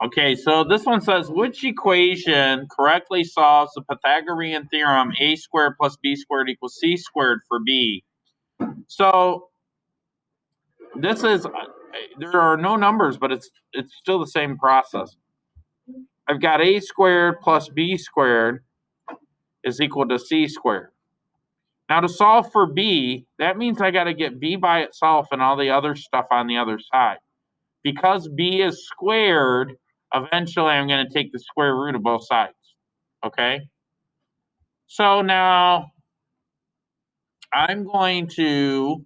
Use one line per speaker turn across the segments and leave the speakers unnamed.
Okay, so this one says, which equation correctly solves the Pythagorean theorem a squared plus b squared equals c squared for b? So this is, there are no numbers, but it's still the same process. I've got a squared plus b squared is equal to c squared. Now to solve for b, that means I got to get b by itself and all the other stuff on the other side. Because b is squared, eventually I'm going to take the square root of both sides. Okay? So now I'm going to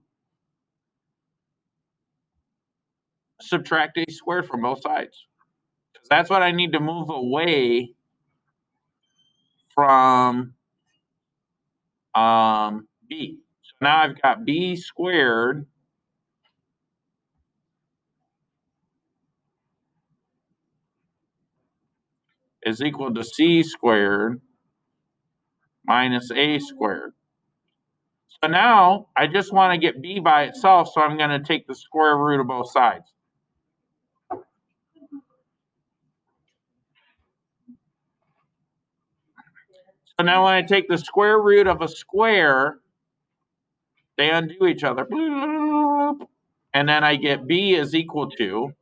subtract a squared from both sides. Because that's what I need to move away from b. So now I've got b squared is equal to c squared minus a squared. So now I just want to get b by itself, so I'm going to take the square root of both sides. So now when I take the square root of a square, they undo each other. And then I get b is equal to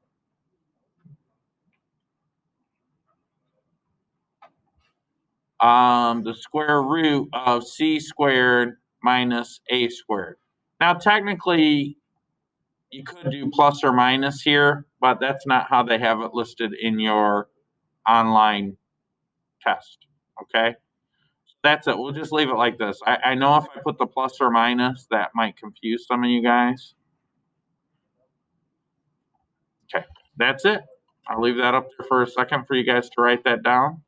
the square root of c squared minus a squared. Now, technically, you could do plus or minus here, but that's not how they have it listed in your online test, okay? That's it. We'll just leave it like this. I know if I put the plus or minus, that might confuse some of you guys. Okay, that's it. I'll leave that up there for a second for you guys to write that down.